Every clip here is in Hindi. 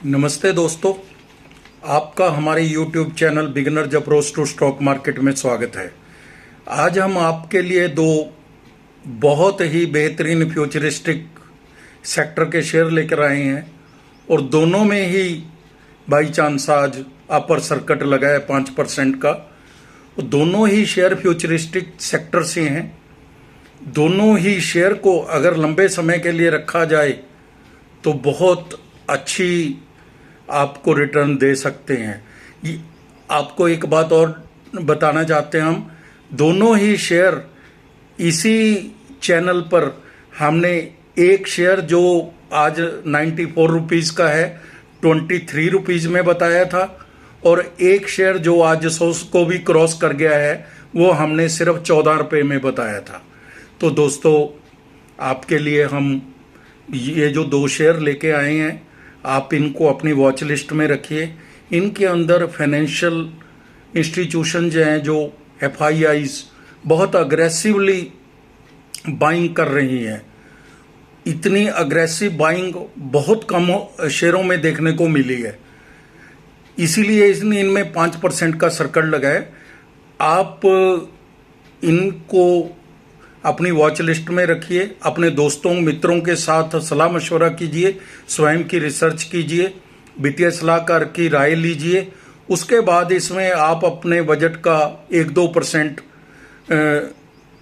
नमस्ते दोस्तों, आपका हमारे YouTube channel beginner approach to stock market में स्वागत है। आज हम आपके लिए दो बहुत ही बेहतरीन फ्यूचरिस्टिक सेक्टर के शेयर लेकर आए हैं और दोनों में ही बाई चांस आज अपर सर्किट लगा है 5% का। दोनों ही शेयर फ्यूचरिस्टिक सेक्टर से हैं। दोनों ही शेयर को अगर लंबे समय के लिए रखा जाए तो बहुत अच्छी आपको रिटर्न दे सकते हैं। आपको एक बात और बताना चाहते हैं, हम दोनों ही शेयर इसी चैनल पर हमने एक शेयर जो आज 94 रुपीज़ का है 23 रुपीज़ में बताया था और एक शेयर जो आज 100 को भी क्रॉस कर गया है वो हमने सिर्फ 14 रुपये में बताया था। तो दोस्तों, आपके लिए हम ये जो दो शेयर लेके आए हैं, आप इनको अपनी वॉच लिस्ट में रखिए। इनके अंदर फाइनेंशियल इंस्टीट्यूशन जो हैं, जो FIIs बहुत अग्रेसिवली बाइंग कर रही हैं। इतनी अग्रेसिव बाइंग बहुत कम शेयरों में देखने को मिली है, इसीलिए इसने इनमें 5% का सर्कल लगा है। आप इनको अपनी वॉच लिस्ट में रखिए, अपने दोस्तों मित्रों के साथ सलाह मशवरा कीजिए, स्वयं की रिसर्च कीजिए, वित्तीय सलाहकार की राय लीजिए। उसके बाद इसमें आप अपने बजट का 1-2%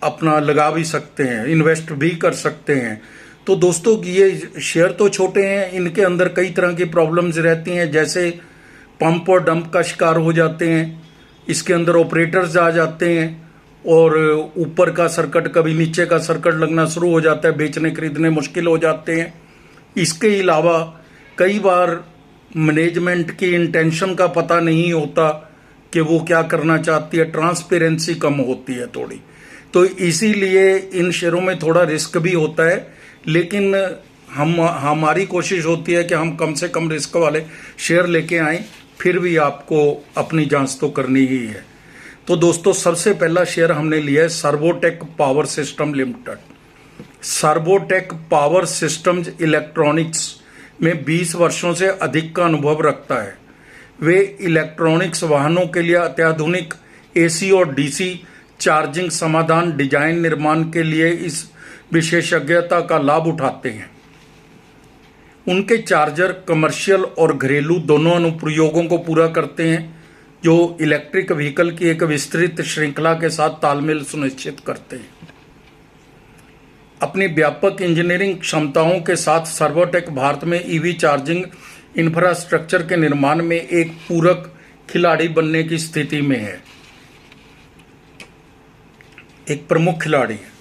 अपना लगा भी सकते हैं, इन्वेस्ट भी कर सकते हैं। तो दोस्तों, ये शेयर तो छोटे हैं, इनके अंदर कई तरह की प्रॉब्लम्स रहती हैं, जैसे पंप और डंप का शिकार हो जाते हैं। इसके अंदर ऑपरेटर्स आ जाते हैं और ऊपर का सर्किट कभी नीचे का सर्किट लगना शुरू हो जाता है, बेचने खरीदने मुश्किल हो जाते हैं। इसके अलावा कई बार मैनेजमेंट की इंटेंशन का पता नहीं होता कि वो क्या करना चाहती है, ट्रांसपेरेंसी कम होती है थोड़ी। तो इसीलिए इन शेयरों में थोड़ा रिस्क भी होता है, लेकिन हमारी कोशिश होती है कि हम कम से कम रिस्क वाले शेयर लेके आएँ। फिर भी आपको अपनी जांच तो करनी ही है। तो दोस्तों, सबसे पहला शेयर हमने लिया है Servotech power system limited. Servotech power systems electronics में 20 वर्षों से अधिक का अनुभव रखता है। वे इलेक्ट्रॉनिक्स वाहनों के लिए अत्याधुनिक AC और DC चार्जिंग समाधान डिजाइन निर्माण के लिए इस विशेषज्ञता का लाभ उठाते हैं। उनके चार्जर कमर्शियल और घरेलू दोनों अनुप्रयोगों को पूरा करते हैं, जो इलेक्ट्रिक व्हीकल की एक विस्तृत श्रृंखला के साथ तालमेल सुनिश्चित करते हैं। अपनी व्यापक इंजीनियरिंग क्षमताओं के साथ सर्वोटेक भारत में EV चार्जिंग इंफ्रास्ट्रक्चर के निर्माण में एक पूरक खिलाड़ी बनने की स्थिति में है, एक प्रमुख खिलाड़ी है।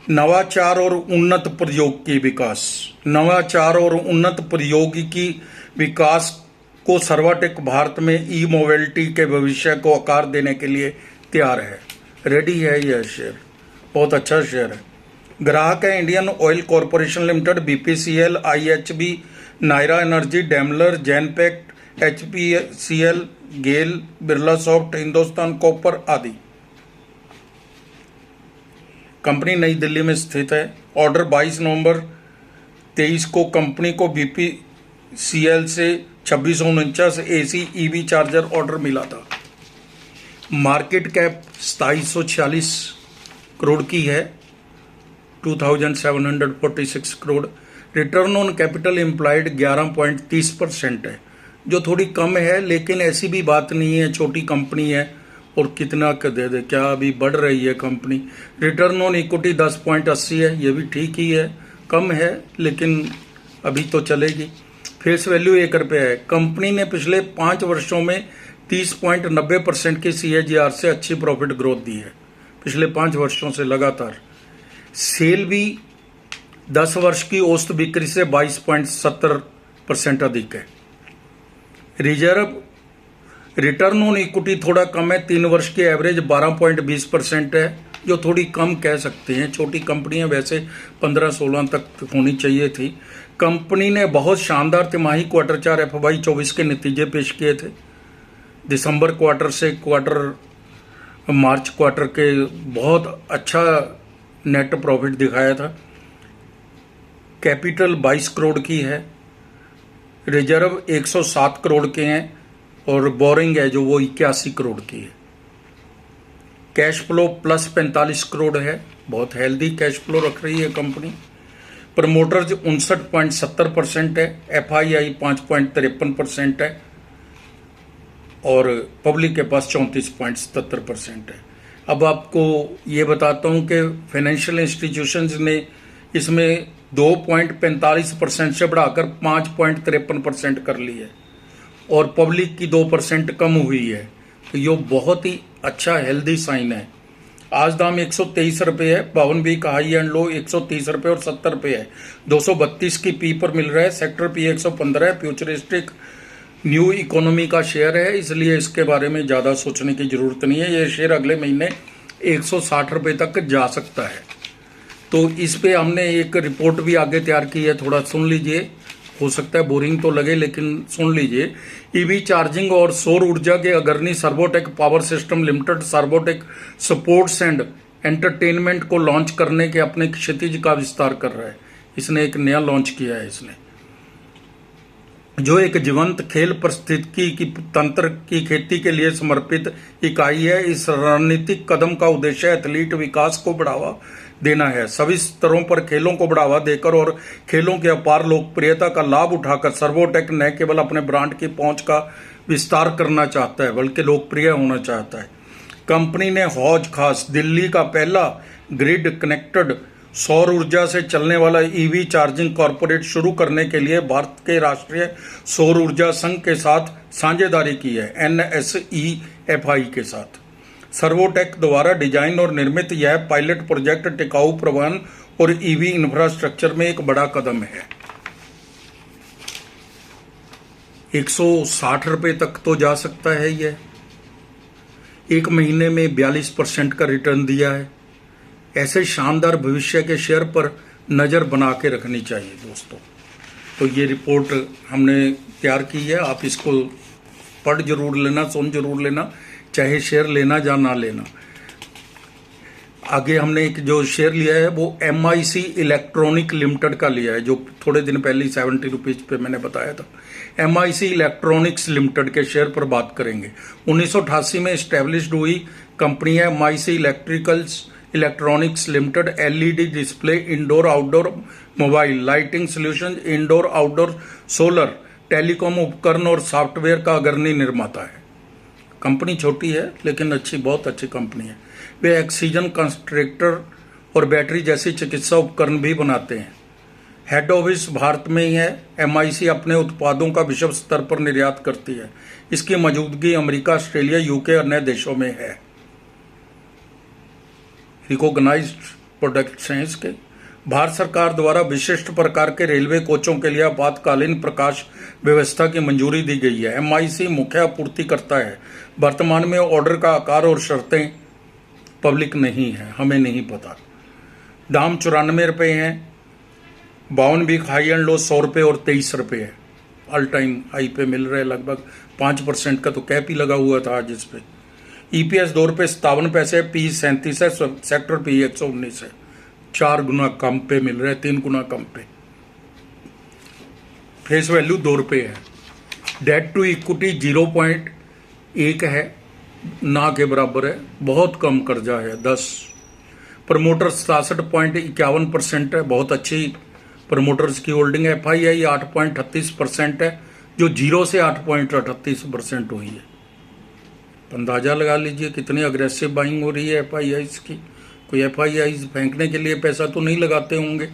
नवाचार और उन्नत प्रौद्योगिकी विकास। नवाचार और उन्नत प्रौद्योगिकी विकास को सर्वोटेक भारत में मोबिलिटी के भविष्य को आकार देने के लिए तैयार है, रेडी है। यह शेयर बहुत अच्छा शेयर है। ग्राहक है Indian oil corporation limited, BPCL, IHB, Nayara energy, Daimler, Genpact, HPCL, GAIL, Birlasoft, Hindustan copper आदि। कंपनी नई दिल्ली में स्थित है। ऑर्डर 22 नवंबर 23 को कंपनी को BPCL से 2649 AC EV चार्जर ऑर्डर मिला था। मार्केट कैप 2746 करोड़ की है, 2746 crore. Return on capital employed 11.30% है, जो थोड़ी कम है, लेकिन ऐसी भी बात नहीं है छोटी कंपनी है और कितना का दे क्या, अभी बढ़ रही है कंपनी। रिटर्न ऑन इक्विटी 10.80 है, ये भी ठीक ही है, कम है लेकिन अभी तो चलेगी। फेस वैल्यू 1 रुपये है। कंपनी ने पिछले 5 वर्षों में 30.90% की CAGR से अच्छी प्रॉफिट ग्रोथ दी है, पिछले 5 वर्षों से लगातार। सेल भी 10 वर्ष की औसत बिक्री से 22.70% अधिक है। रिटर्न ऑन इक्विटी थोड़ा कम है, 3 वर्ष की एवरेज 12.20% है, जो थोड़ी कम कह सकते हैं। छोटी कंपनियां वैसे 15-16 तक होनी चाहिए थी। कंपनी ने बहुत शानदार तिमाही क्वार्टर 4 FY24 के नतीजे पेश किए थे। दिसंबर क्वार्टर से मार्च क्वार्टर के बहुत अच्छा नेट प्रॉफिट दिखाया था। कैपिटल 22 करोड़ की है। रिजर्व 107 करोड़ के हैं और बोरिंग है जो वो 81 करोड़ की है। कैश फ्लो प्लस 45 करोड़ है, बहुत हेल्दी कैश फ्लो रख रही है कंपनी। प्रमोटर्स 59.70% है, FII 5.53% है और पब्लिक के पास 34.77% है। अब आपको ये बताता हूँ कि फाइनेंशियल इंस्टीट्यूशंस ने इसमें 2.45% से बढ़ाकर 5.53% कर ली है और पब्लिक की 2% कम हुई है, तो ये बहुत ही अच्छा हेल्दी साइन है। आज दाम 123 रुपये है, 52 का हाई एंड लो 130 रुपये और 70 रुपये है। 232 की पी पर मिल रहा है, सेक्टर पी 115 है। फ्यूचरिस्टिक न्यू इकोनॉमी का शेयर है, इसलिए इसके बारे में ज़्यादा सोचने की ज़रूरत नहीं है। ये शेयर अगले महीने 160 रुपये तक जा सकता है। तो इस पे हमने एक रिपोर्ट भी आगे तैयार की है, थोड़ा सुन लीजिए। हो सकता है बोरिंग तो लगे लेकिन सुन लीजिए। ईवी चार्जिंग और सौर ऊर्जा के अग्रणी Servotech power system limited Servotech sports and entertainment को लॉन्च करने के अपने क्षितिज का विस्तार कर रहा है। इसने एक नया लॉन्च किया है, इसने जो एक जीवंत खेल परिस्थितिकी की तंत्र की खेती के लिए समर्पित इकाई है। इस रणनीतिक कदम का उद्देश्य एथलीट विकास को बढ़ावा देना है। सभी स्तरों पर खेलों को बढ़ावा देकर और खेलों की अपार लोकप्रियता का लाभ उठाकर सर्वोटेक न केवल अपने ब्रांड की पहुंच का विस्तार करना चाहता है बल्कि लोकप्रिय होना चाहता है। कंपनी ने हौज खास दिल्ली का पहला ग्रिड कनेक्टेड सौर ऊर्जा से चलने वाला ईवी चार्जिंग कॉर्पोरेट शुरू करने के लिए भारत के राष्ट्रीय सौर ऊर्जा संघ के साथ साझेदारी की है, NSEFI के साथ। सर्वोटेक द्वारा डिजाइन और निर्मित यह पायलट प्रोजेक्ट टिकाऊ परिवहन और ईवी इंफ्रास्ट्रक्चर में एक बड़ा कदम है। 160 रुपये तक तो जा सकता है। यह एक महीने में 42% का रिटर्न दिया है। ऐसे शानदार भविष्य के शेयर पर नज़र बना के रखनी चाहिए दोस्तों। तो ये रिपोर्ट हमने तैयार की है, आप इसको पढ़ जरूर लेना, सुन जरूर लेना, चाहे शेयर लेना या ना लेना। आगे हमने एक जो शेयर लिया है वो MIC इलेक्ट्रॉनिक लिमिटेड का लिया है, जो थोड़े दिन पहले 70 रुपीज़ पे मैंने बताया था। MIC इलेक्ट्रॉनिक्स लिमिटेड के शेयर पर बात करेंगे। 1988 में इस्टेब्लिश्ड हुई कंपनी है MIC electronics limited. LED display, indoor outdoor mobile lighting solution, indoor outdoor solar, telecom उपकरण और सॉफ्टवेयर का अग्रणी निर्माता है। कंपनी छोटी है लेकिन अच्छी, बहुत अच्छी कंपनी है। वे ऑक्सीजन कंसंट्रेटर और बैटरी जैसी चिकित्सा उपकरण भी बनाते हैं। हेड ऑफिस भारत में ही है। MIC अपने उत्पादों का विश्व स्तर पर निर्यात करती है। इसकी मौजूदगी अमेरिका, ऑस्ट्रेलिया, UK अन्य देशों में है। रिकॉग्नाइज्ड प्रोडक्ट्स हैं इसके। भारत सरकार द्वारा विशिष्ट प्रकार के रेलवे कोचों के लिए आपातकालीन प्रकाश व्यवस्था की मंजूरी दी गई है। MIC मुख्य आपूर्ति करता है। वर्तमान में ऑर्डर का आकार और शर्तें पब्लिक नहीं है, हमें नहीं पता। दाम 94 रुपये हैं। 52 वीक हाई एंड लो 100 रुपये और 23 रुपये है। ऑल टाइम हाई पे मिल रहे, लगभग 5% का तो कैप ही लगा हुआ था आज इस पे। EPS 2 रुपये 57 पैसे, P 37 है, सेक्टर P 119 है। 4 गुना कम पे मिल रहा है, 3 गुना कम पे। फेस वैल्यू 2 रुपये है। डेट टू इक्विटी 0.1 है, ना के बराबर है, बहुत कम कर्जा है 10। प्रमोटर्स 67.51% है, बहुत अच्छी प्रमोटर्स की होल्डिंग है। FII 8.38% है, जो 0 से 8.38% हुई है। अंदाजा लगा लीजिए कितनी अग्रेसिव बाइंग हो रही है FIIs की। कोई FIIs फेंकने के लिए पैसा तो नहीं लगाते होंगे,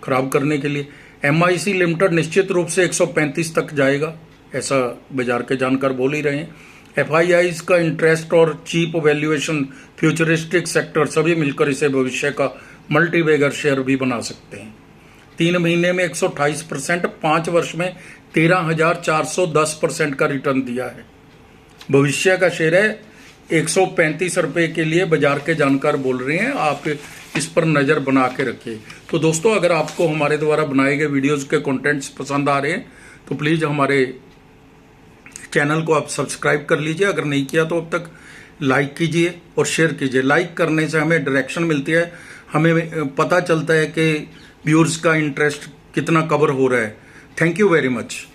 खराब करने के लिए। MIC लिमिटेड निश्चित रूप से 135 तक जाएगा, ऐसा बाजार के जानकार बोल ही रहे हैं। FIIs का इंटरेस्ट और चीप वैल्यूएशन, फ्यूचरिस्टिक सेक्टर सभी मिलकर इसे भविष्य का मल्टीबैगर शेयर भी बना सकते हैं। 3 महीने में 128%, 5 वर्ष में 13,410% का रिटर्न दिया है। भविष्य का शेयर है। 135 रुपये के लिए बाजार के जानकार बोल रहे हैं, आप इस पर नज़र बना के रखिए। तो दोस्तों, अगर आपको हमारे द्वारा बनाए गए वीडियोस के कंटेंट्स पसंद आ रहे हैं तो प्लीज़ हमारे चैनल को आप सब्सक्राइब कर लीजिए। अगर नहीं किया तो अब तक लाइक कीजिए और शेयर कीजिए। लाइक करने से हमें डायरेक्शन मिलती है, हमें पता चलता है कि व्यूअर्स का इंटरेस्ट कितना कवर हो रहा है। Thank you very much.